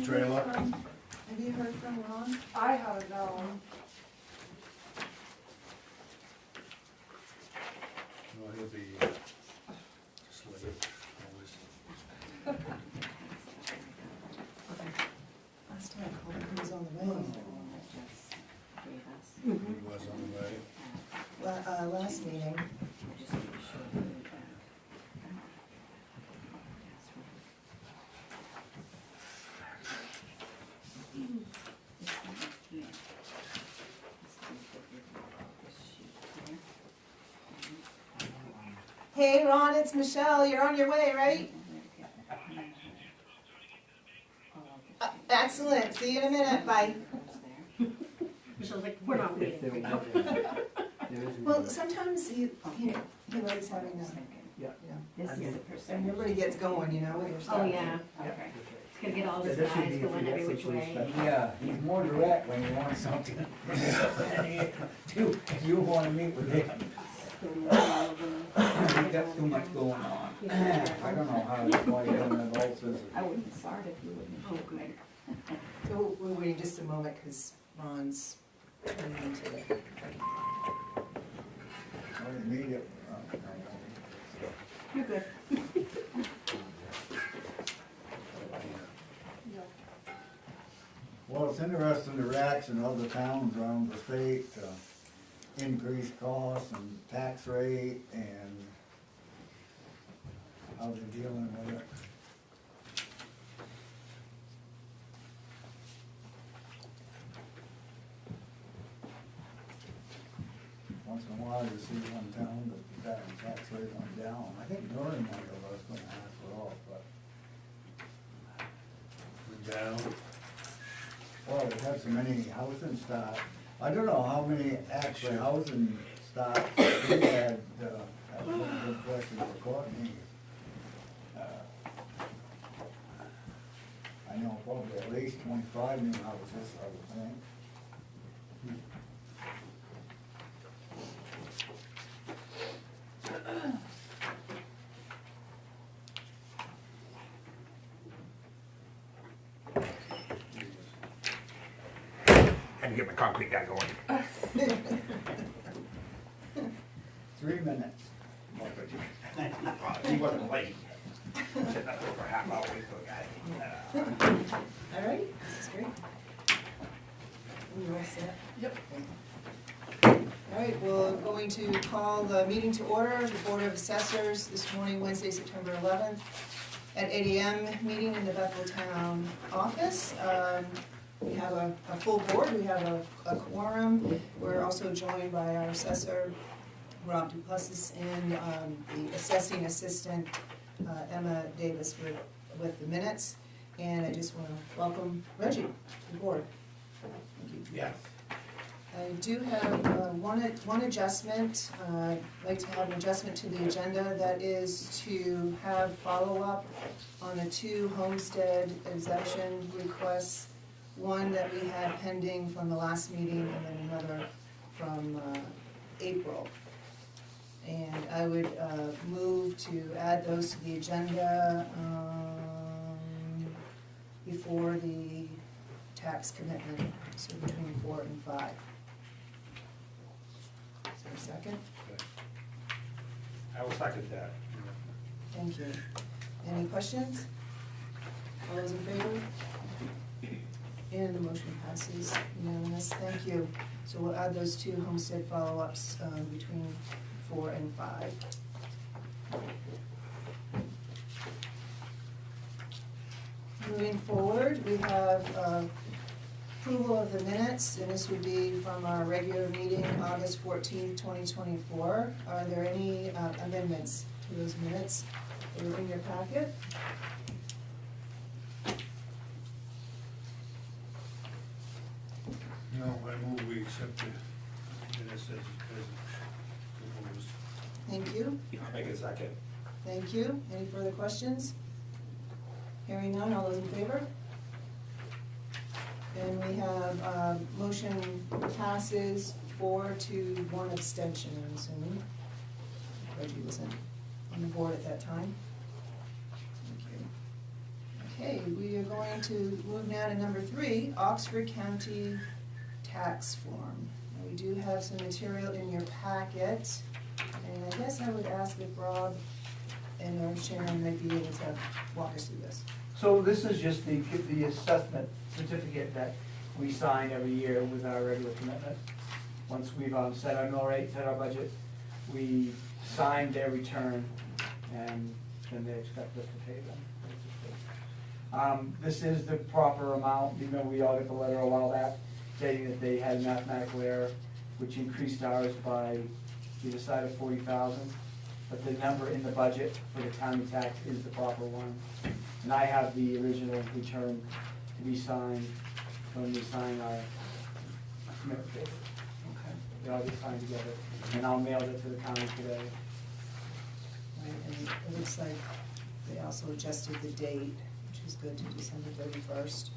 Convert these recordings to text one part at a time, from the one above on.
trailer. Have you heard from Ron? I haven't, no. Well, he'll be just late, always. Last time I called him, he was on the way. He was on the way. Last meeting. Hey Ron, it's Michelle, you're on your way, right? Excellent, see you in a minute, bye. Michelle's like, we're not waiting. Well, sometimes he likes having a, Yeah. This is the and percentage. everybody gets going, you know, with your stuff. Oh, yeah, okay. He's gonna get all his This would guys be going for every which Assessors way. special. Yeah, he's more direct when he wants something. You wanna meet with him, he got too much going on. I don't know how to why he doesn't have all this. I wouldn't start if you wouldn't. Oh, good. So we're waiting just a moment, because Ron's coming into it. Immediate. You're good. Well, it's interesting the reaction of other towns around the state to increased costs and tax rate and how they're dealing with it. Once in a while you see one town that the tax rate went down. I think Northern might have was gonna ask for all, but We're down. well, we've had so many housing starts. I don't know how many actual housing starts we had, that was a good question for Courtney. I know probably at least 25 new houses, I would think. Had to get my concrete guy going. 3 minutes. He wasn't late. Sitting up there for a half hour waiting for the guy. All right, this is great. You all set? Yep. All right, we're going to call the meeting to order, the Board of Assessors, this morning, Wednesday, September 11th, at 8 a.m., meeting in the Bethel Town office. We have a full board, we have a quorum. We're also joined by our assessor, Rob Duplessis, and the assessing assistant, Emma Davis, with the minutes. And I just want to welcome Reggie to the board. Thank you. Yes. I do have one adjustment. I'd like to have an adjustment to the agenda. That is to have follow-up on the 2 homestead exemption requests. One that we had pending from the last meeting, and then another from April. And I would move to add those to the agenda before the tax commitment, so between 4 and 5. Is there a second? I will second that. Thank you. Any questions? All those in favor? And the motion passes unanimous. Thank you. So we'll add those 2 homestead follow-ups between 4 and 5. Moving forward, we have approval of the minutes, and this would be from our regular meeting, August 14th, 2024. Are there any amendments to those minutes that are in your packet? No, I move we accept the minutes as proposed. Thank you. I'll make a second. Thank you. Any further questions? Hearing none, all those in favor? And we have, motion passes 4 to 1 abstention, I'm assuming. Reggie wasn't on the board at that time. Thank you. Okay, we are going to move now to number 3, Oxford County Tax Form. Now, we do have some material in your packet, and I guess I would ask if Rob and Sharon might be able to walk us through this. So this is just the assessment certificate that we sign every year with our regular commitment. Once we've set our mill rate, set our budget, we sign their return, and then they expect us to pay them. This is the proper amount. You know, we all got the letter a while back stating that they had mathematical error, which increased ours by either side of 40,000. But the number in the budget for the county tax is the proper one. And I have the original return to be signed when we sign our commitment paper. Okay. They all get signed together, and I'll mail it to the county today. Right, and it looks like they also adjusted the date, which is good, to December 31st.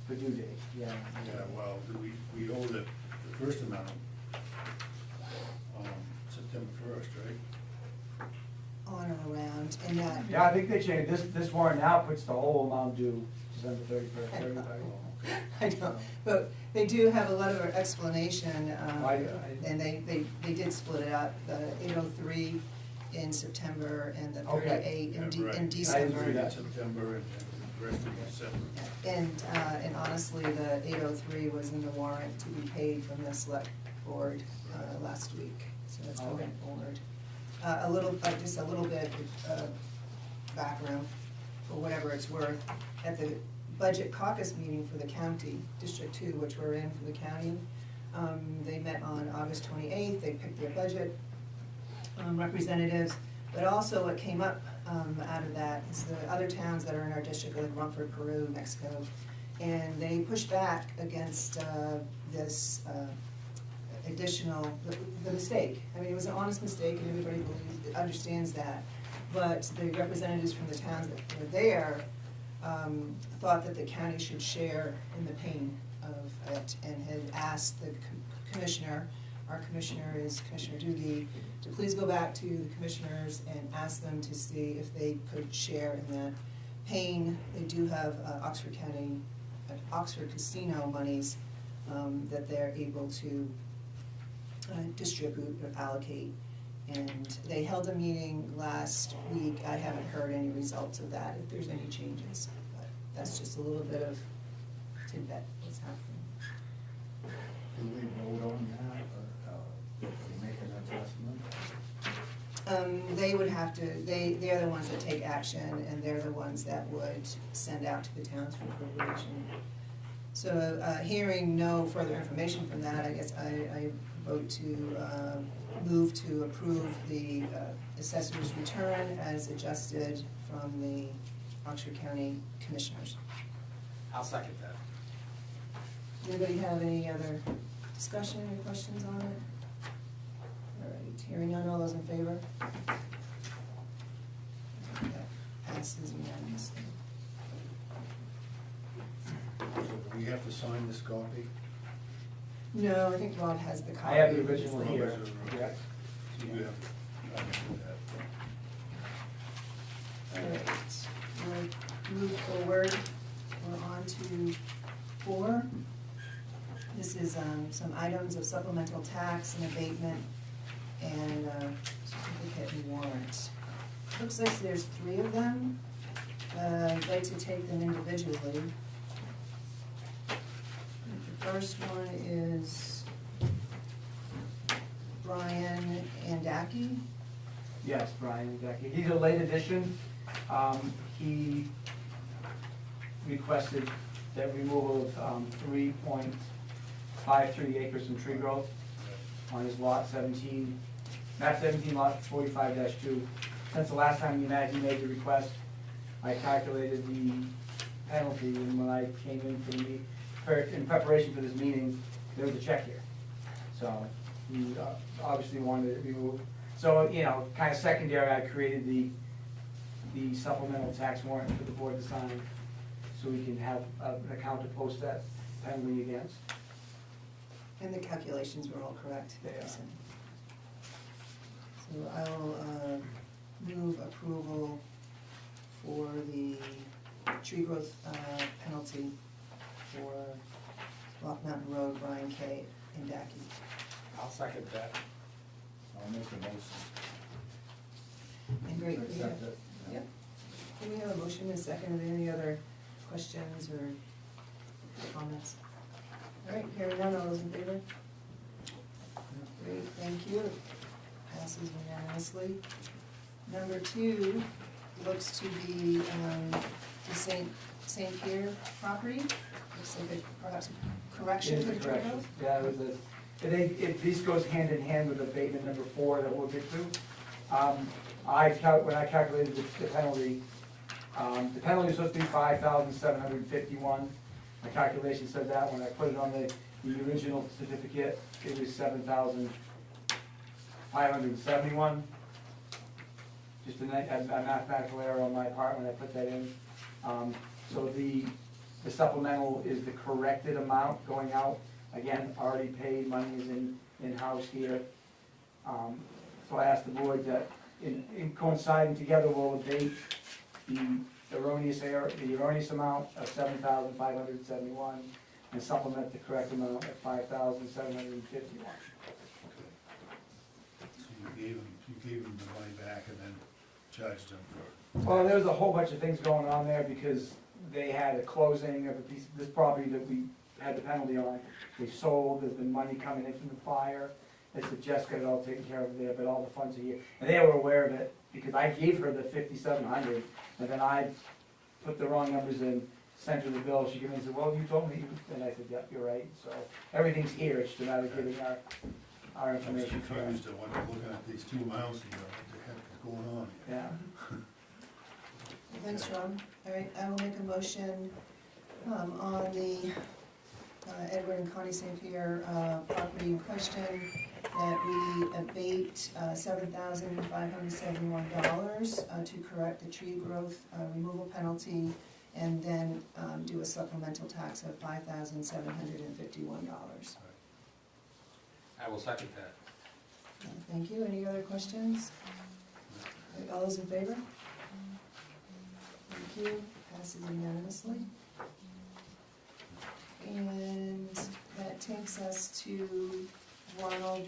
The due date, yeah. Yeah, well, we owe the first amount, September 1st, right? On or around, and that. Yeah, I think they changed, this warrant now puts the whole amount due December 31st, everybody. I know, but they do have a letter of explanation, I- and they did split it up, the 803 in September and the Okay. 38 in Yeah, right. in December. I didn't see that. September and the rest of December. And honestly, the 803 was in the warrant to be paid from the select board last week, so that's Okay. going forward. Just a little bit of background, for whatever it's worth. At the budget caucus meeting for the county, District 2, which we're in for the county, they met on August 28th, they picked their budget representatives, but also what came up out of that is the other towns that are in our district, like Rumford, Peru, Mexico, and they pushed back against this additional, the mistake. I mean, it was an honest mistake, and everybody understands that, but the representatives from the towns that were there thought that the county should share in the pain of it, and had asked the commissioner, our commissioner is Commissioner Doogie, to please go back to the commissioners and ask them to see if they could share in that pain. They do have Oxford County, Oxford Casino monies that they're able to distribute or allocate. And they held a meeting last week. I haven't heard any results of that, if there's any changes, but that's just a little bit of tidbit what's happening. Do we vote on that, or we make an adjustment? They would have to, they're the ones that take action, and they're the ones that would send out to the towns for appropriation. So, hearing no further information from that, I guess I vote to move to approve the assessor's return as adjusted from the Oxford County Commissioners. I'll second that. Anybody have any other discussion or questions on it? All right, hearing none, all those in favor? That passes unanimously. So do we have to sign this copy? No, I think Rob has the copy. I have the original here, Robert's are- yeah. So you have, I can do that. All right, we'll move forward. We're on to 4. This is some items of supplemental tax and abatement and certificate and warrant. Looks like there's 3 of them. I'd like to take them individually. The first one is Brian Andaki. Yes, Brian Becky. He's a late addition. He requested that removal of 3.53 acres from tree growth on his lot 17, map 17, lot 45-2. Since the last time he made the request, I calculated the penalty, and when I came in for the in preparation for this meeting, there was a check here. So he obviously wanted it removed. So, you know, kind of secondary, I created the supplemental tax warrant for the board to sign, so we can have an account to post that penalty against. And the calculations were all correct. They are. So I will move approval for the tree growth penalty for Rock Mountain Road, Brian K. and Dacky. I'll second that. I'll make a motion. And great, To we have, accept it. yep. Do we have a motion and a second? Are there any other questions or comments? All right, hearing none, all those in favor? Great, thank you. Passes unanimously. Number 2 looks to be the St. Pierre property. Looks like perhaps a correction. It is a to the correction. titles. Yeah, it was this goes hand in hand with abatement number 4 that we'll get to. When I calculated the penalty was supposed to be 5,751. My calculation said that. When I put it on the original certificate, it was 7,571. Just a mathematical error on my part when I put that in. So the supplemental is the corrected amount going out. Again, already paid, money is in-house here. So I asked the board that in coinciding together, we'll abate the erroneous amount of 7,571 and supplement the correct amount of 5,751. So you gave them the money back and then charged them for. Well, there was a whole bunch of things going on there because they had a closing of a piece of this property that we had the penalty on. They sold, there's been money coming in from the buyer. It's that Jess got it all taken care of there, but all the funds are here. And they were aware of it because I gave her the 5,700 and then I put the wrong numbers in, sent her the bill. She came in and said, well, you told me. And I said, yep, you're right. So everything's here. It's just a matter of getting our I was information correct. confused, I wasn't looking at these 2 amounts and going, what the heck is going on here? Yeah. Well, thanks, Ron. All right, I will make a motion on the Edward and Connie St. Pierre property in question that we abate $7,571 to correct the tree growth removal penalty and then do a supplemental tax of $5,751. I will second that. Thank you. Any other questions? All right, all those in favor? Thank you. Passes unanimously. And that takes us to Ronald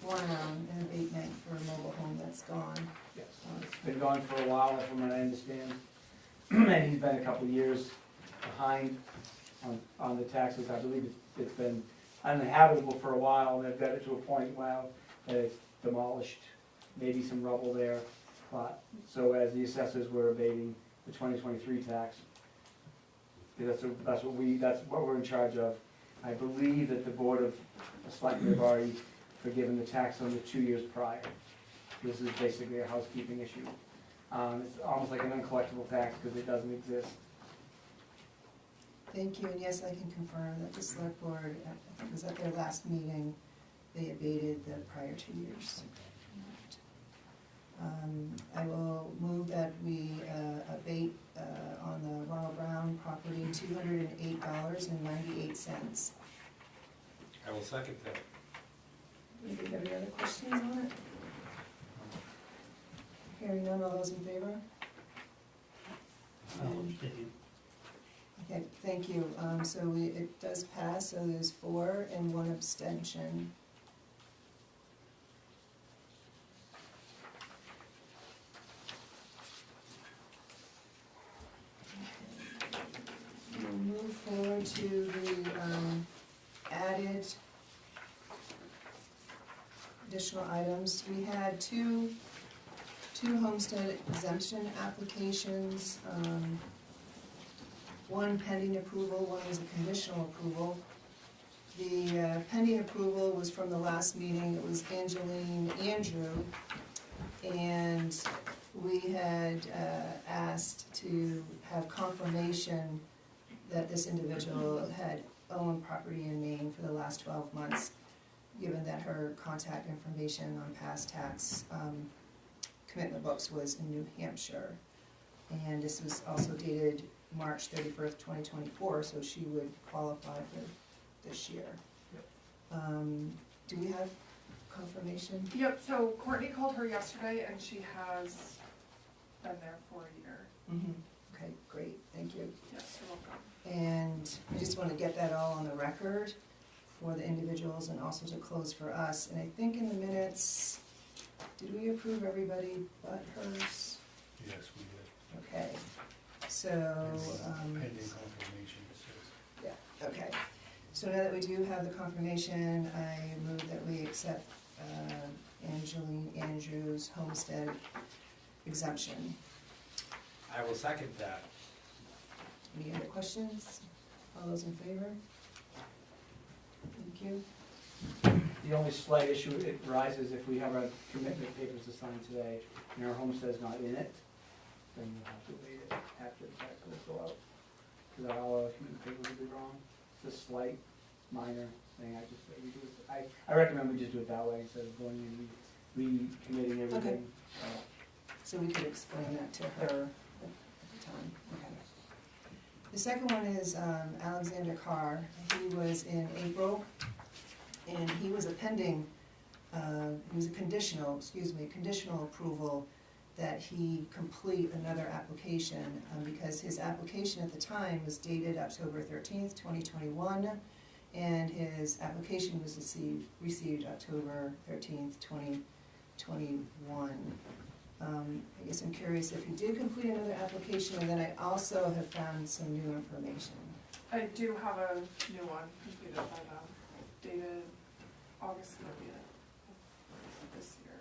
Brown, an abatement for a mobile home that's gone. Yes. It's been gone for a while, from what I understand. And he's been a couple of years behind on the taxes. I believe it's been uninhabitable for a while, and they've got it to a point, well, that it's demolished, maybe some rubble there. But, so as the assessors were abating the 2023 tax, that's what we're in charge of. I believe that the Board of Selectmen have already forgiven the tax on the 2 years prior. This is basically a housekeeping issue. It's almost like an uncollectible tax because it doesn't exist. Thank you, and yes, I can confirm that the select board, I think it was at their last meeting, they abated the prior 2 years. I will move that we abate on the Ronald Brown property $208.98. I will second that. Do you have any other questions on it? Hearing none, all those in favor? Okay, thank you. So it does pass, so there's 4 and 1 abstention. We'll move forward to the added additional items. We had two homestead exemption applications. One pending approval, one was a conditional approval. The pending approval was from the last meeting. It was Angeline Andrew, and we had asked to have confirmation that this individual had owned property in Maine for the last 12 months, given that her contact information on past tax commitment books was in New Hampshire. And this was also dated March 31st, 2024, so she would qualify for this year. Do we have confirmation? Yep, so Courtney called her yesterday and she has been there for a year. Okay, great, thank you. Yes, you're welcome. And I just want to get that all on the record for the individuals and also to close for us. And I think in the minutes, did we approve everybody but hers? Yes, we did. Okay, so, Pending confirmation, it says. yeah, okay. So now that we do have the confirmation, I move that we accept Angeline Andrews' homestead exemption. I will second that. Any other questions? All those in favor? Thank you. The only slight issue it rises if we have our commitment papers to sign today and our homestead's not in it, then we'll have to wait it after the tax bills go out. Because all our commitment papers will be wrong. It's a slight, minor thing, I just, we do it, I recommend we just do it that way instead of going and recommitting everything. So we could explain that to her at the time. Okay. The second one is Alexander Carr. He was in April, and he was a pending, he was a conditional approval that he complete another application, because his application at the time was dated October 13th, 2021, and his application was received October 13th, 2021. I guess I'm curious if you did complete another application, and then I also have found some new information. I do have a new one completed by them, dated August 30th of this year.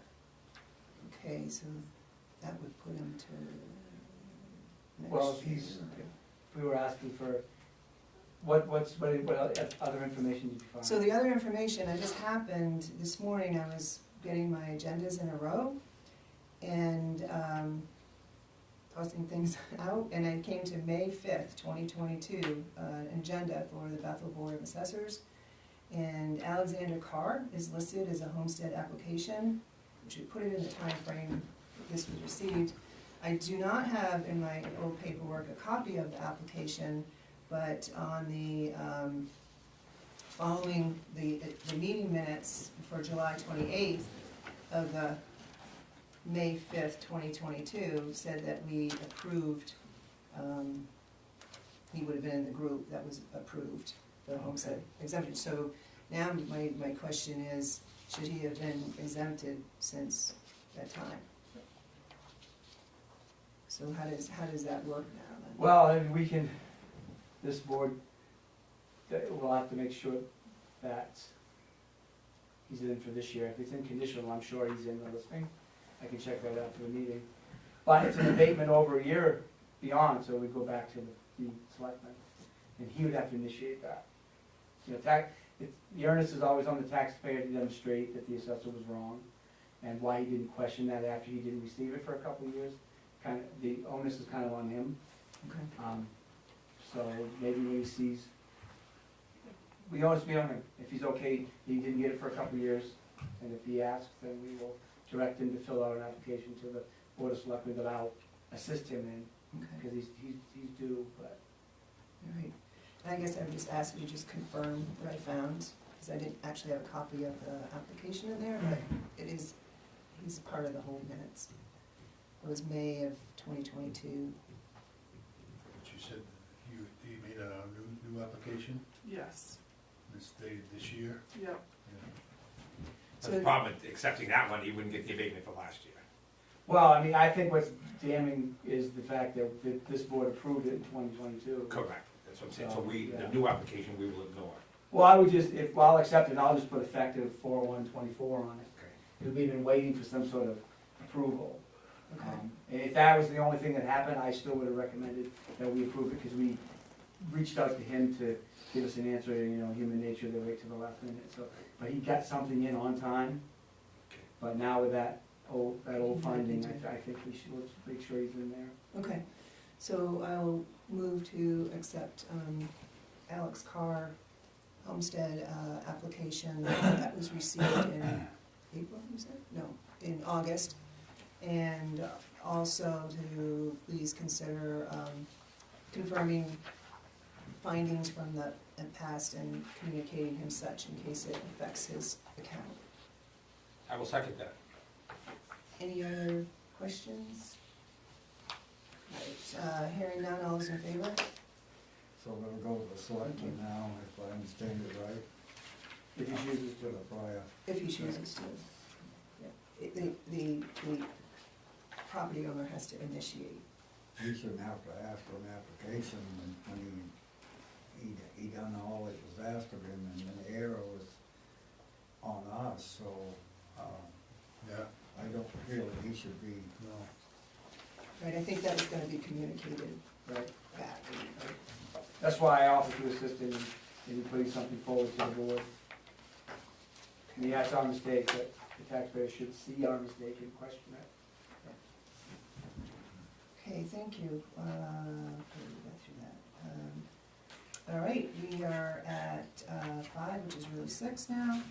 Okay, so that would put him to Well, next if year. he's, we were asking for, what other information did you find? So the other information, I just happened, this morning I was getting my agendas in a row and tossing things out, and I came to May 5th, 2022, agenda for the Bethel Board of Assessors. And Alexander Carr is listed as a homestead application, which would put it in the time frame this was received. I do not have in my old paperwork a copy of the application, but on the, following the meeting minutes for July 28th of the May 5th, 2022, said that we approved, he would have been in the group that was approved, the homestead exemption. So now my question is, should he have been exempted since that time? So how does that work now then? Well, I mean, we can, this board, will have to make sure that he's in for this year. If it's in conditional, I'm sure he's in the listing. I can check that after the meeting. But it's an abatement over a year beyond, so we go back to the selectmen. And he would have to initiate that. You know, the onus is always on the taxpayer to demonstrate that the assessor was wrong, and why he didn't question that after he didn't receive it for a couple of years. The onus is kind of on him. Okay. So maybe when he sees, the onus will be on him. If he's okay, he didn't get it for a couple of years, and if he asks, then we will direct him to fill out an application to the Board of Selectmen that I'll assist him in, Okay, because he's due, but. all right. And I guess I would just ask you to just confirm what I found, because I didn't actually have a copy of the application in there, but it is, he's part of the whole minutes. It was May of 2022. But you said you made a new application, Yes, this dated this year? yep. Yeah. So the problem with accepting that one, he wouldn't get the abatement for last year. Well, I mean, I think what's damning is the fact that this board approved it in 2022. Correct, that's what I'm saying, so Yeah. the new application, we will ignore. Well, I would just, well, I'll accept it, I'll just put effective 4/1/24 on it, Okay. because we've been waiting for some sort of approval. Okay. And if that was the only thing that happened, I still would have recommended that we approve it, because we reached out to him to give us an answer, you know, human nature, they wait to the last minute, so. But he got something in on time, Okay. but now with that old finding, I think we should, let's make sure he's in there. Okay, so I'll move to accept Alex Carr homestead application that was received in April, you said? No, in August. And also to please consider confirming findings from the past and communicating him such in case it affects his account. I will second that. Any other questions? Hearing none, all those in favor? So we'll go to the selectmen now, if I understand it right, If he chooses to the prior. If he chooses to. Yeah. The property owner has to initiate. He shouldn't have to ask for an application when he done all that was asked of him, and then the error was on us, so, Yeah, I don't feel that he should be, no. Right, I think that is gonna be communicated Right. back. That's why I offered to assist in putting something forward to the board. I mean, that's our mistake, but the taxpayer should see our mistake and question it. Okay, thank you. Okay, we got through that. All right, we are at 5, which is really 6 now,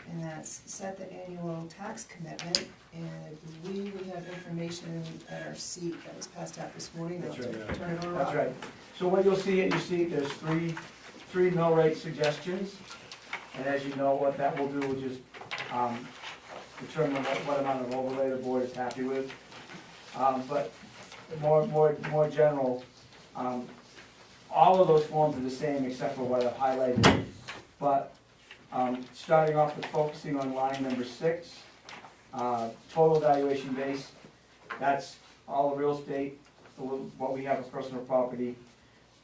and that's set the annual tax commitment. And I believe we have information at our seat that was passed out this morning. That's I'll right. turn it over. That's right. So what you'll see at your seat, there's three mill rate suggestions. And as you know, what that will do will just determine what amount of overlay the board is happy with. But more general, all of those forms are the same except for what I've highlighted. But starting off with focusing on line number 6, total valuation base, that's all the real estate, what we have as personal property,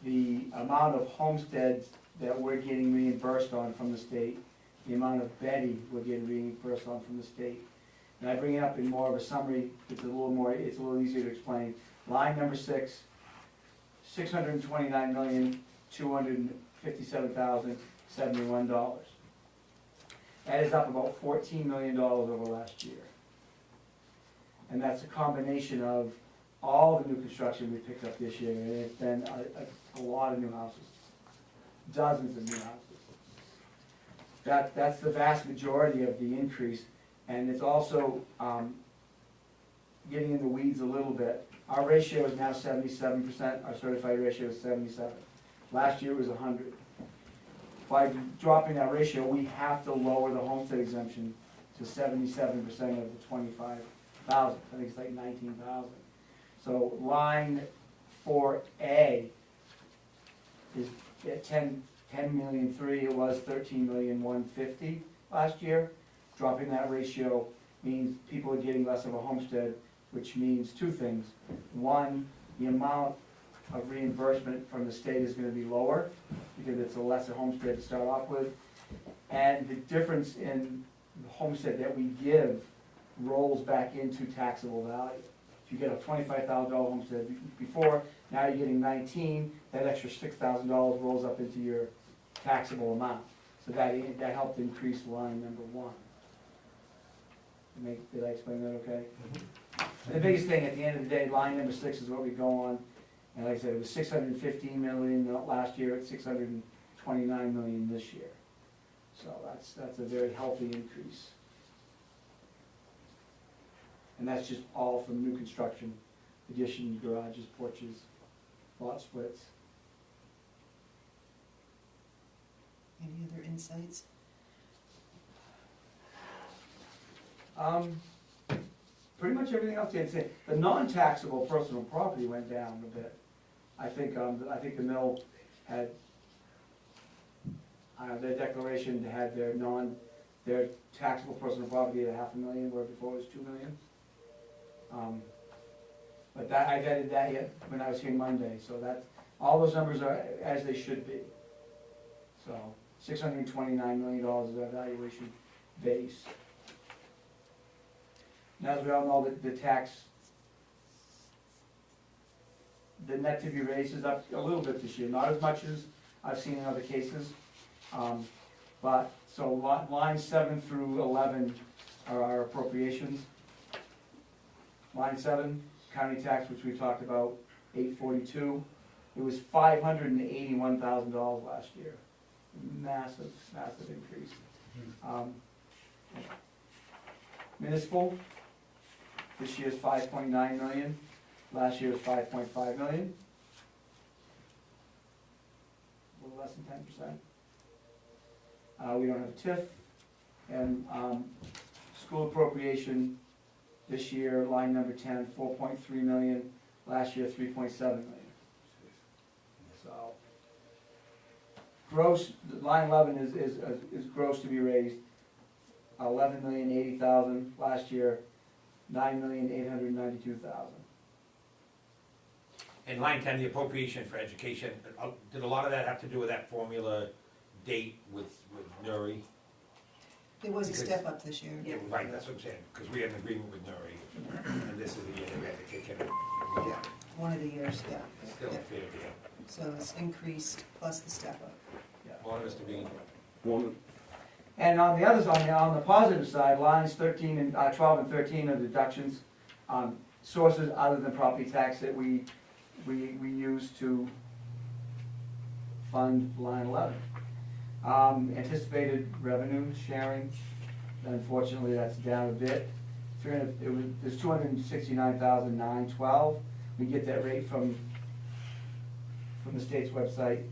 the amount of homesteads that we're getting reimbursed on from the state, the amount of Betty we're getting reimbursed on from the state. And I bring it up in more of a summary, it's a little easier to explain. Line number 6, $629,257,071. That is up about $14 million over last year. And that's a combination of all the new construction we picked up this year, and it's been a lot of new houses, dozens of new houses. That's the vast majority of the increase, and it's also getting in the weeds a little bit. Our ratio is now 77%, our certified ratio is 77. Last year it was 100. By dropping that ratio, we have to lower the homestead exemption to 77% of the 25,000. I think it's like 19,000. So line 4A is at 10,000,003. It was 13,150,000 last year. Dropping that ratio means people are getting less of a homestead, which means two things. One, the amount of reimbursement from the state is going to be lower because it's a lesser homestead to start off with. And the difference in the homestead that we give rolls back into taxable value. If you get a $25,000 homestead before, now you're getting 19, that extra $6,000 rolls up into your taxable amount. So that helped increase line number 1. Did I explain that okay? And the biggest thing at the end of the day, line number 6 is what we go on. And like I said, it was 615 million last year, it's 629 million this year. So that's a very healthy increase. And that's just all from new construction, additions, garages, porches, lot splits. Any other insights? Pretty much everything else you had to say. The non-taxable personal property went down a bit. I think the mill had, their declaration had their taxable personal property at $500,000, where before it was $2 million. But that, I vetted that yet when I was here Monday, so that, all those numbers are as they should be. So, $629 million is our valuation base. Now, as we all know, the net to be raised is up a little bit this year, not as much as I've seen in other cases. But, so lines 7 through 11 are our appropriations. Line 7, county tax, which we talked about, $842. It was $581,000 last year. Massive, massive increase. Municipal, this year's 5.9 million. Last year was 5.5 million. A little less than 10%. We don't have TIF. And school appropriation this year, line number 10, 4.3 million. last year 3.7 million. So, gross, line 11 is gross to be raised, 11,080,000, last year, 9,892,000. And line 10, the appropriation for education, did a lot of that have to do with that formula date with Nuri? There was a Because- step up this year. Yeah. Right, that's what I'm saying, because we had an agreement with Nuri, and this is the year that we had to kick it. Yeah, one of the years, yeah. Still a Yeah. fair deal. So it's increased plus the step up. Want us to be, And on the other side, on the positive side, lines 12 and 13 are deductions, sources other than property tax that we use to fund line 11. Anticipated revenue sharing, unfortunately, that's down a bit. There's 269,912. We get that rate from the state's website,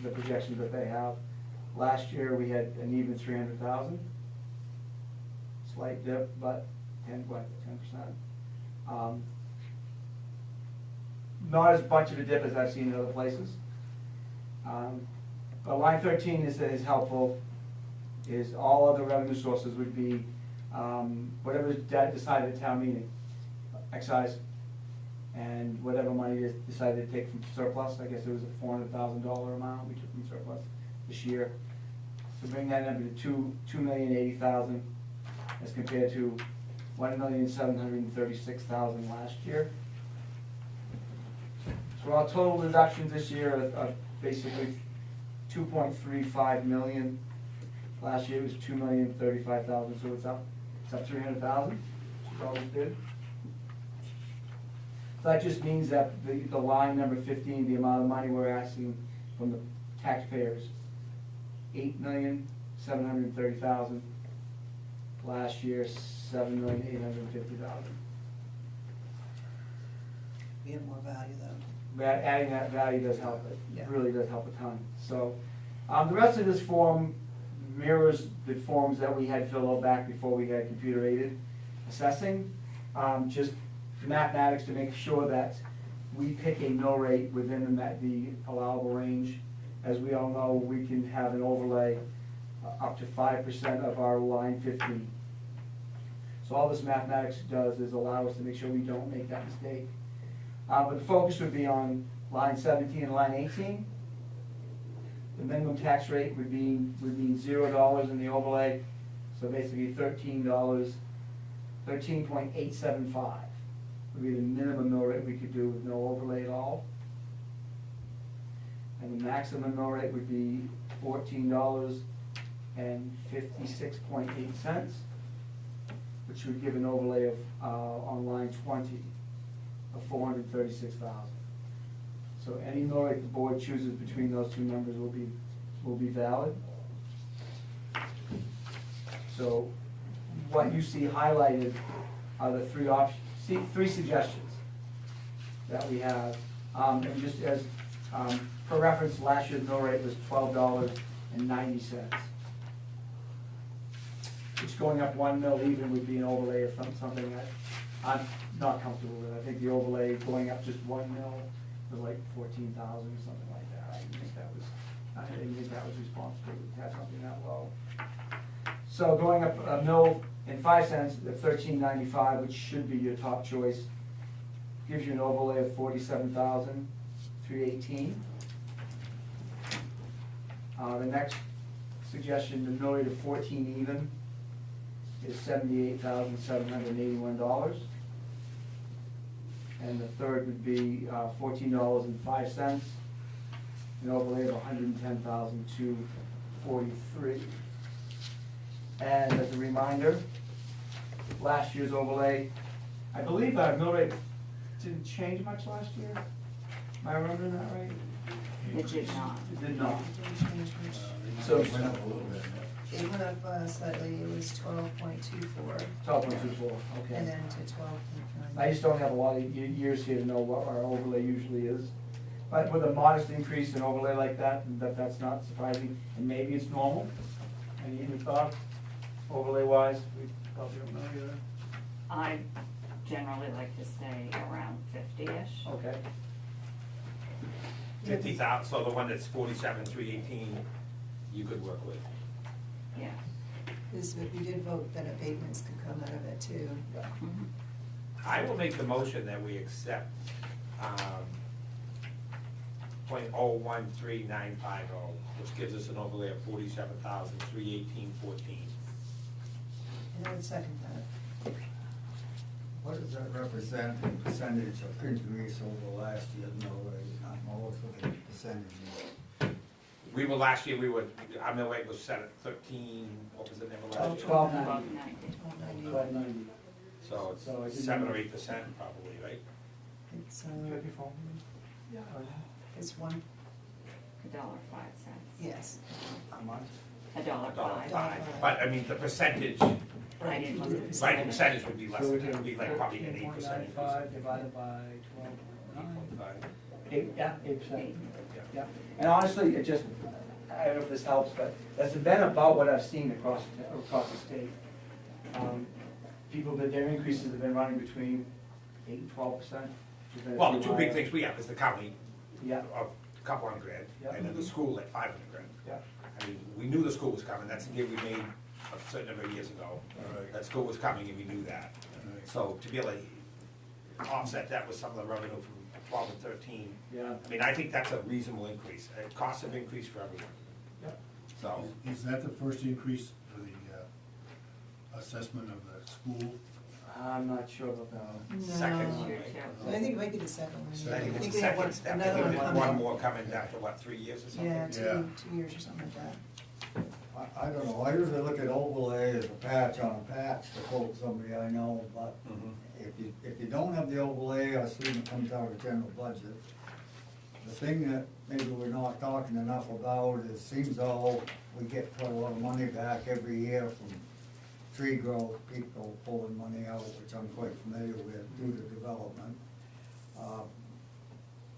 the projections that they have. Last year, we had an even 300,000. Slight dip, but 10%. Not as much of a dip as I've seen in other places. But line 13 is helpful, is all other revenue sources would be whatever is decided at town meeting, excise, and whatever money is decided to take from surplus. I guess it was a $400,000 amount we took from surplus this year. So bring that number to 2,080,000 as compared to 1,736,000 last year. So our total deductions this year are basically 2.35 million. Last year it was 2,035,000, so it's up 300,000, which is always good. So that just means that the line number 15, the amount of money we're asking from the taxpayers, 8,730,000. Last year, 7,850,000. We have more value though. But adding that value does help, it Yeah. really does help a ton. So, the rest of this form mirrors the forms that we had filled out back before we had computer aided assessing. Just mathematics to make sure that we pick a mill rate within the allowable range. As we all know, we can have an overlay up to 5% of our line 15. So all this mathematics does is allow us to make sure we don't make that mistake. But the focus would be on line 17 and line 18. The minimum tax rate would be $0 in the overlay, so basically $13.875 would be the minimum mill rate we could do with no overlay at all. And the maximum mill rate would be $14.56.8, which would give an overlay of, on line 20, of 436,000. So any mill rate the board chooses between those two numbers will be valid. So what you see highlighted are the three suggestions that we have. And just as for reference, last year's mill rate was $12.90. Which going up 1 mil even would be an overlay of something that I'm not comfortable with. I think the overlay going up just 1 mil was like 14,000 or something like that. I didn't think that was responsible to have something that low. So going up a mil and 5 cents at $13.95, which should be your top choice, gives you an overlay of $47,318. The next suggestion, the mill rate of 14 even, is $78,781. And the third would be $14.05, an overlay of $110,243. And as a reminder, last year's overlay, I believe our mill rate didn't change much last year. Am I remembering that right? It did not. It did not. Didn't change much. So It went up a little bit. It went up slightly, it was 12.24, 12.24, okay. and then to 12.9. I just don't have a lot of years here to know what our overlay usually is. But with a modest increase in overlay like that, that's not surprising, and maybe it's normal. Any thoughts, overlay wise? We probably don't know either. generally like to stay around 50-ish. Okay. 50,000, so the one that's 47,318, you could work with. Yeah. This, we did vote that abatements could come out of it too. Mhm. I will make the motion that we accept, .013950, which gives us an overlay of 47,318.14. And I would second that. What does that represent in percentage of increase over last year's mill rate? Not more for the percentages. We were, last year, our mill rate was set at 13, what was the number last year? 1290. 1290. 1290. So So it's it's 7 or 8% probably, right? It's, Yeah. it's one, $1.05. yes. How much? $1.05. $1.05. But, I mean, the percentage, I didn't look at the right, the percentage would be less, So than we that. It would be like probably an 8% increase. 13.95 divided by 12.9. 8.5. 8%. Yeah. Yeah, and honestly, it just, I don't know if this helps, but that's been about what I've seen across the state. People, that their increases have been running between 8 and 12%. Well, the two big things we have is the county, Yeah, of a couple hundred grand, Yeah. and then the school at 500 grand. yeah. I mean, we knew the school was coming, that's the deal we made a certain number of years ago. Right. That school was coming and we knew that. Right. So to be able to offset that with some of the revenue from 12 and 13, Yeah. I mean, I think that's a reasonable increase. Costs have increased for everyone. Yep. So, Is that the first increase for the assessment of the school? I'm not sure about that. No. second one, Year right? two. I think it might be the second one. I think it's the we have second one- step, another and one then coming. one more coming after, what, 3 years or something? Yeah, Yeah. 2 years or something like that. I don't know, I usually look at overlay as a patch on a patch to quote somebody I know, but Mhm. if you don't have the overlay, I assume it comes out of the general budget. The thing that maybe we're not talking enough about is, seems though we get quite a lot of money back every year from tree growth, people pulling money out, which I'm quite familiar with due to development.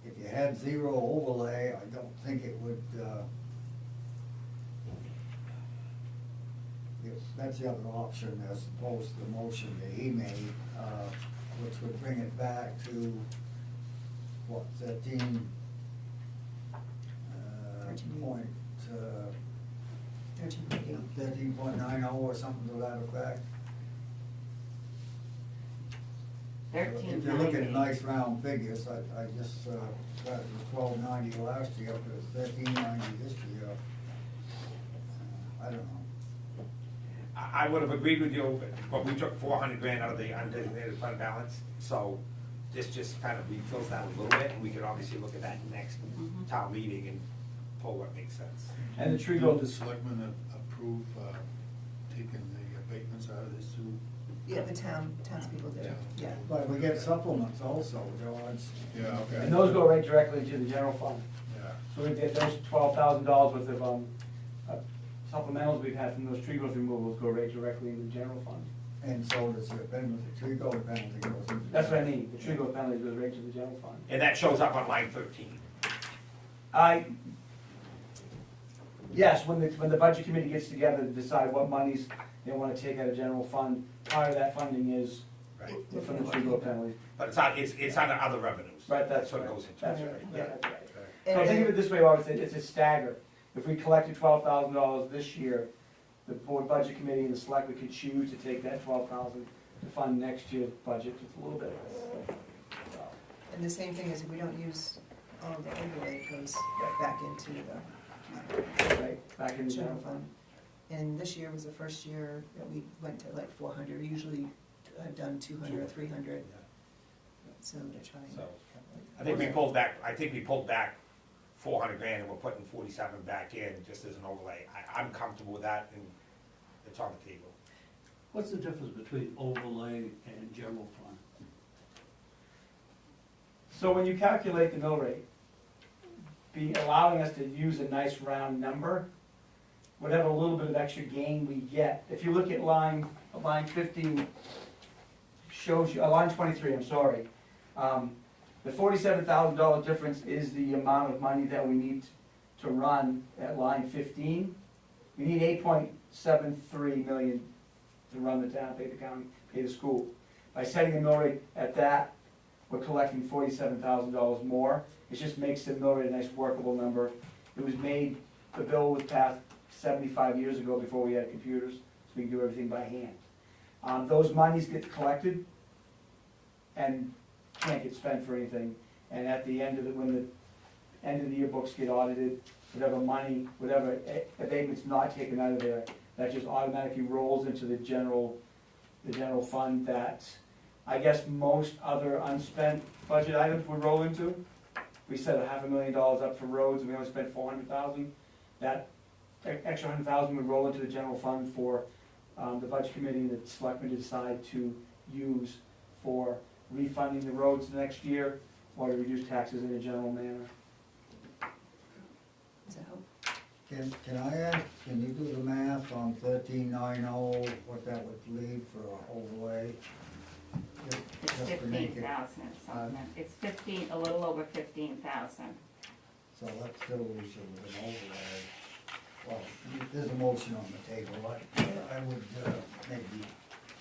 If you had zero overlay, I don't think it would, that's the other option as opposed to the motion that he made, which would bring it back to, what, 13, 13.8. 13.90 or something to that effect. If you're looking at 1390. nice round figures, I just, that was 12.90 last year, but it's 13.90 this year. I don't know. I would have agreed with you, but we took 400 grand out of the undesignated fund balance, so this just kind of refills that a little bit, and we could obviously look at that next Mhm. town meeting and pull what makes sense. And the tree Did growth the is, selectmen approve taking the abatements out of this too? Yeah, the townspeople did, yeah. But we get supplements also, George. Yeah, okay. and those go right directly into the general fund. Yeah. So we get those $12,000 worth of supplementals we've had from those tree growth removals go right directly into the general fund. And so does your penalty, tree growth penalty goes into. That's what I mean, the tree growth penalty goes right to the general fund. And that shows up on line 13. Yes, when the budget committee gets together to decide what monies they wanna take out of general fund, part of that funding is Right. from the tree growth penalty. But it's under other revenues. Right, that's what it right. goes into. That's right? right, Yeah. that's right. Okay. So think of it this way, Robert, it's a stagger. If we collected $12,000 this year, the board budget committee and the selectmen could choose to take that $12,000 to fund next year's budget, just a little bit. So, And the same thing is if we don't use all the overlay, it goes back into the Right, back in the general general fund. fund. And this year was the first year that we went to like 400, usually done 200 or 300, Yeah. so they're trying. So, I think we pulled back 400 grand and we're putting 47 back in just as an overlay. I'm comfortable with that and it's on the table. What's the difference between overlay and general fund? So when you calculate the mill rate, allowing us to use a nice round number, whatever little bit of extra gain we get, if you look at line 15, shows you, line 23, I'm sorry. The $47,000 difference is the amount of money that we need to run at line 15. We need $8.73 million to run the town, pay the county, pay the school. By setting a mill rate at that, we're collecting $47,000 more. It just makes the mill rate a nice workable number. It was made, the bill was passed 75 years ago before we had computers, so we can do everything by hand. Those monies get collected and can't get spent for anything. And at the end of when the end of the year books get audited, whatever money, whatever abatement's not taken out of there, that just automatically rolls into the general fund that I guess most other unspent budget items would roll into. We set $500,000 up for roads and we only spent $400,000. That extra $100,000 would roll into the general fund for the budget committee and the selectmen to decide to use for refunding the roads next year or to reduce taxes in a general manner. Does that help? Can I ask, can you do the math on 1390, what that would leave for a overlay? It's Just to make 15,000 it- something, it's 15, a little over 15,000. So that still leaves you with an overlay. Well, there's a motion on the table, I would maybe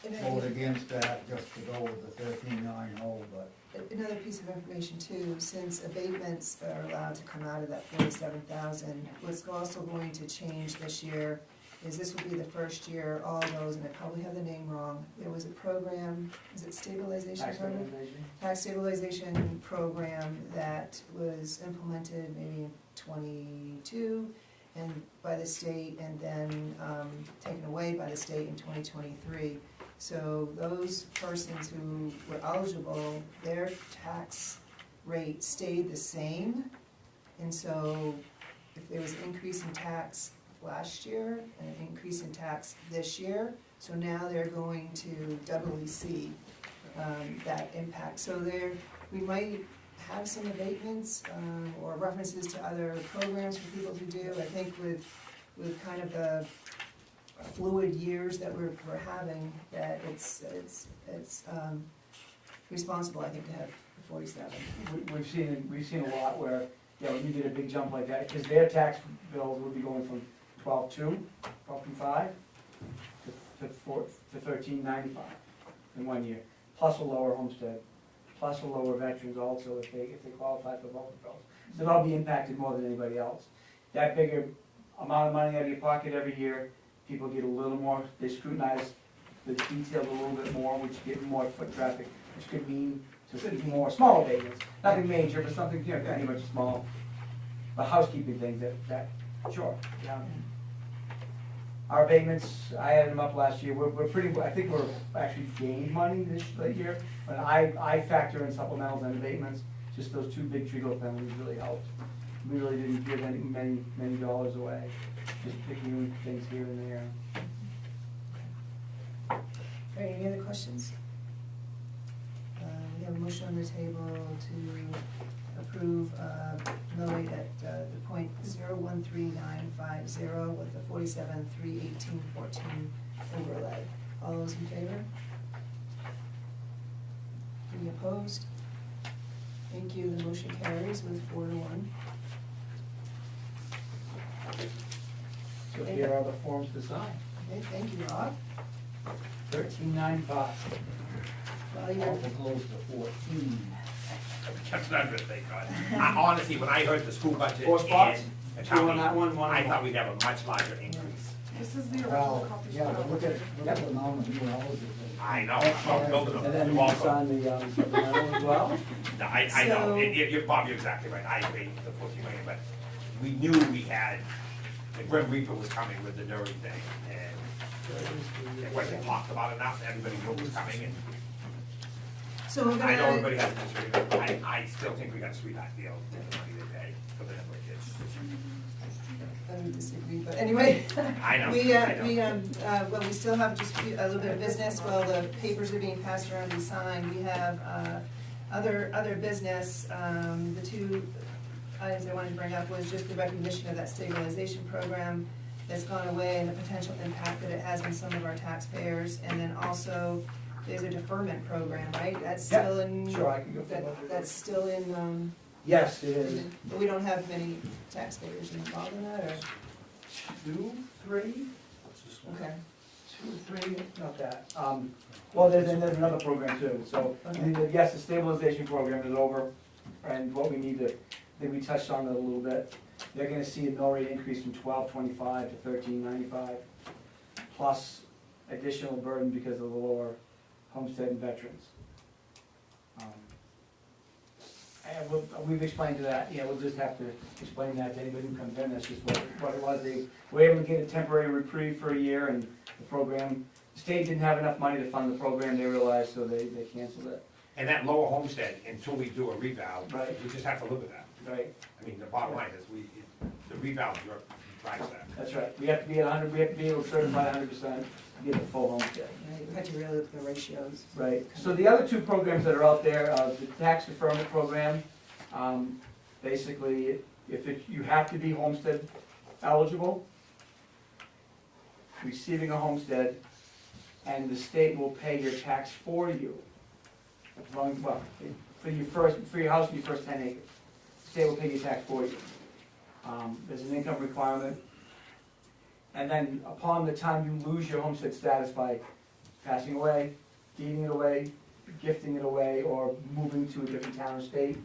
And vote then against that just to go with the 1390, but another piece of information too, since abatements are allowed to come out of that 47,000, what's also going to change this year is this will be the first year, all those, and I probably have the name wrong, there was a program, is it stabilization Tax program? stabilization. Tax stabilization program that was implemented maybe in 22 and by the state, and then taken away by the state in 2023. So those persons who were eligible, their tax rate stayed the same. And so if there was an increase in tax last year and an increase in tax this year, so now they're going to doubly see that impact. So we might have some abatements or references to other programs for people to do. I think with kind of the fluid years that we're having, that it's responsible, I think, to have 47. We've seen a lot where, when you get a big jump like that, because their tax bills would be going from 12.5 to 13.95 in 1 year, plus a lower homestead, plus a lower veterans also if they qualify for both bills. So they'll be impacted more than anybody else. That bigger amount of money out of your pocket every year, people get a little more, they scrutinize the details a little bit more, which get more foot traffic, which could mean just more small abatements. Nothing major, but something, pretty much small. But housekeeping things that sure, yeah. Our abatements, I added them up last year, we're pretty, I think we're actually gained money this year, but I factor in supplementals and abatements, just those two big tree growth penalties really helped. We really didn't give many dollars away, just picking things here and there. All right, any other questions? We have a motion on the table to approve mill rate at the .013950 with the 47,318.14 overlay. All those in favor? Any opposed? Thank you, the motion carries with 4 to 1. So here are the forms to sign. Okay, thank you, Rob. 13.95. Well, you're, awful close to 14. Just under it, thank God. Honestly, when I heard the school budget 4 spots? and Two on that one, one on I that. thought we'd have a much larger increase. This is the original Well, copy. yeah, but look at the amount of new houses. I know, I'm building And them. then you Also, sign the supplemental as well? no, I know, So- Bob, you're exactly right, I agree with the 14 million, but we knew we had, the Grim Reaper was coming with the Nuri thing, and it wasn't talked about enough, everybody knew it was coming, and so we're I know gonna, everybody has a disagreement, I still think we got a sweetheart deal, with the money they pay for the number of kids. I don't disagree, but anyway. I know, We, I know. well, we still have just a little bit of business while the papers are being passed around to be signed. We have, other business, the two items I wanted to bring up was just the recognition of that stabilization program that's gone away and the potential impact that it has on some of our taxpayers. And then also, there's a deferment program, right? That's Yeah, still in. sure, I can go through both of That's still in, Yes, it is. but we don't have many taxpayers involved in that, or, 2, 3? okay. 2, 3, not that. Well, there's another program too, so, yes, the stabilization program is over, and what we need to, I think we touched on it a little bit. They're gonna see a mill rate increase from $12.25 to $13.95, plus additional burden because of the lower homestead and veterans. And we've explained to that, we'll just have to explain that to anybody who comes in, that's just what it was. They were able to get a temporary reprieve for a year, and the program, the state didn't have enough money to fund the program, they realized, so they canceled it. And that lower homestead, until we do a revow, Right. we just have to live with that. Right, I mean, the bottom line is, the revow drives that. that's right, we have to be at 100, we have to be able to certify 100% to get the full homestead. Yeah, you had to really look at the ratios. Right, so the other two programs that are out there, the tax deferment program, basically, you have to be homestead eligible, receiving a homestead, and the state will pay your tax for you. Well, for your house and your first 10 acres, the state will pay your tax for you. There's an income requirement. And then upon the time you lose your homestead status by passing away, deeding it away, gifting it away, or moving to a different town or state,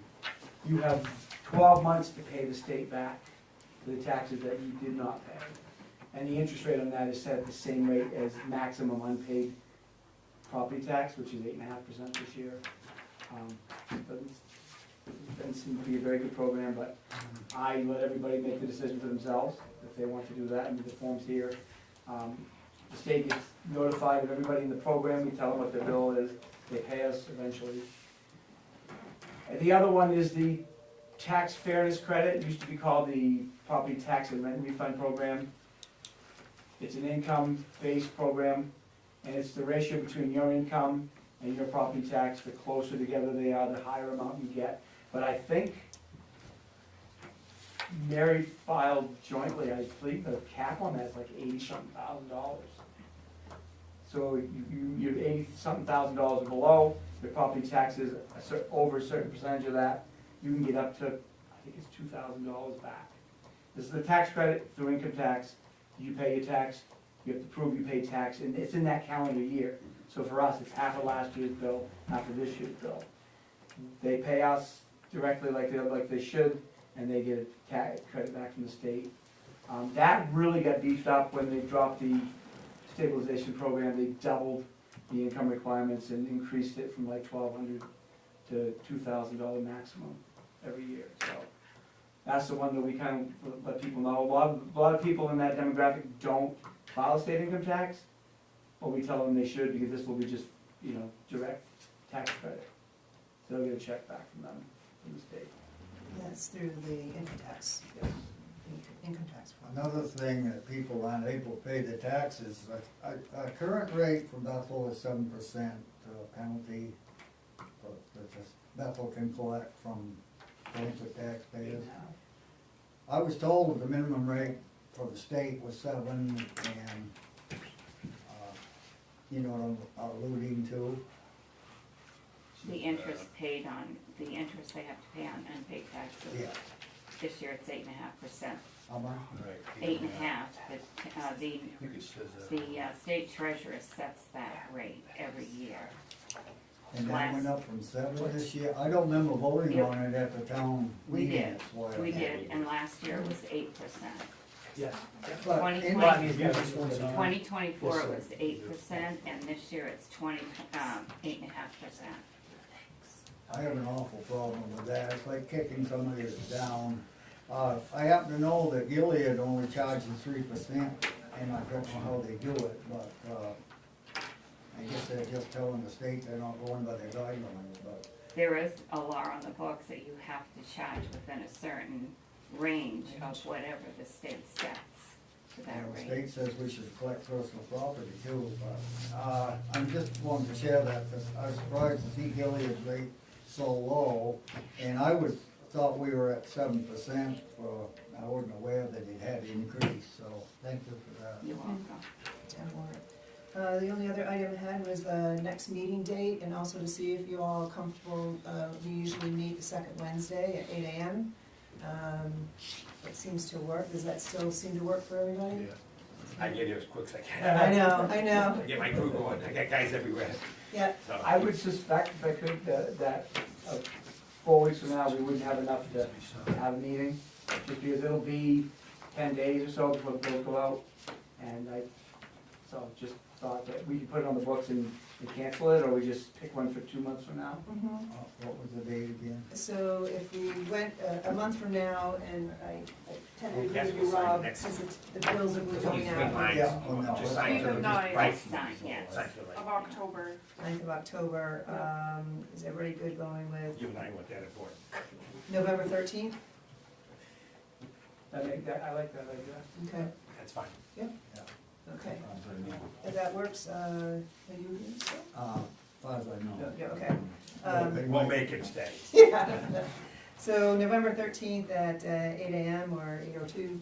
you have 12 months to pay the state back for the taxes that you did not pay. And the interest rate on that is set at the same rate as maximum unpaid property tax, which is 8.5% this year. Doesn't seem to be a very good program, but I let everybody make the decision for themselves if they want to do that, and the form's here. The state gets notified of everybody in the program, we tell them what their bill is, they pay us eventually. And the other one is the tax fairness credit, it used to be called the property tax and rent refund program. It's an income-based program, and it's the ratio between your income and your property tax. The closer together they are, the higher amount you get. But I think Mary filed jointly, I believe the cap on that is like $80-something thousand. So you're $80-something thousand below, your property tax is over a certain percentage of that, you can get up to, I think it's $2,000 back. This is the tax credit through income tax. You pay your tax, you have to prove you pay tax, and it's in that calendar year. So for us, it's half of last year's bill, half of this year's bill. They pay us directly like they should, and they get a tax credit back from the state. That really got beefed up when they dropped the stabilization program. They doubled the income requirements and increased it from like $1,200 to $2,000 maximum every year. So that's the one that we kind of let people know. A lot of people in that demographic don't file state income tax, but we tell them they should, because this will be just, direct tax credit. So they'll get a check back from them, from the state. That's through the income tax. Yes. Income tax. Another thing that people aren't able to pay the taxes, a current rate for Bethel is 7% penalty that Bethel can collect from delinquent taxpayers. I was told the minimum rate for the state was 7, and you know what I'm alluding to? The interest paid on, the interest they have to pay on unpaid taxes. Yeah. This year it's 8.5%. How much? Right. 8.5, but, the, I think it says that. the state treasurer sets that rate every year. And that Last- went up from 7 this year? I don't remember voting Yep. on it at the town We meeting. did, That's why I we had did, it. and last year was 8%. Yes. But 2020 in- Well, I mean, yes, 2024 Yes, it sir. was 8%, and this year it's 8.5%. I have an awful problem with that. It's like kicking somebody down. I happen to know that Gilead only charges 3%, and I don't know how they do it, but, I guess they're just telling the state they're not going by their guidelines, but. There is a law on the books that you have to charge within a certain range of whatever the state sets for that The rate. state says we should collect personal property too, but, I'm just wanting to share that, because I was surprised to see Gilead's rate so low, and I thought we were at 7% for, I wasn't aware that it had increased, so thank you for that. You're welcome. Town warrant. The only other item I had was the next meeting date, and also to see if you all are comfortable, we usually meet the second Wednesday at 8 AM. It seems to work, does that still seem to work for everybody? Yeah. I get here as quick as I can. I know, I know, I get my crew going, I got guys everywhere, yeah, so. I would suspect, if I could, that 4 weeks from now, we wouldn't have enough to have a meeting, just because it'll be 10 days or so before the bills go out. And just thought that we could put it on the books and cancel it, or we just pick one for 2 months from now. mhm. What was the date again? So if we went a month from now, and I tend to Well, agree yes, with we'll you, sign Rob, next- since the bills are There's only going 3 out lines, Yeah, oh, no. just sign Either to night. right. Sign, yes. Sign to right. Of October. 9th of October. Is everybody good going with You and I went there for. November 13th? I like that idea. Okay, That's fine. okay. If that works, are you here still? As far as I know. Yeah, okay. We'll make him stay. Yeah. So November 13th at 8 AM or 8:02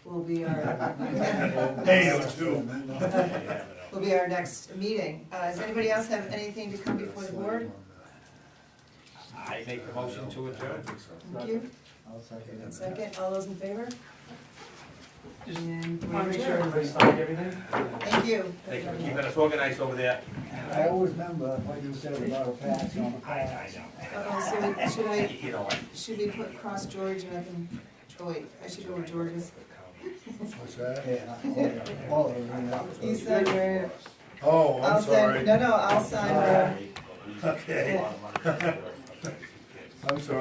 will be our, will be our next meeting. Does anybody else have anything to come before the board? I make the motion to adjourn. Thank you. I'll second it. Second, all those in favor? Just And want to make sure we're everybody signed everything. Thank you. Thank you for keeping us organized over there. I always remember what you said about a patch on the I patch. know. So You know what? should we put cross George and I can, oh wait, I should go with George's. What's that? Yeah, oh, yeah. You said you're, Oh, I'll I'm send, sorry. no, I'll sign, Okay. yeah. I'm sorry.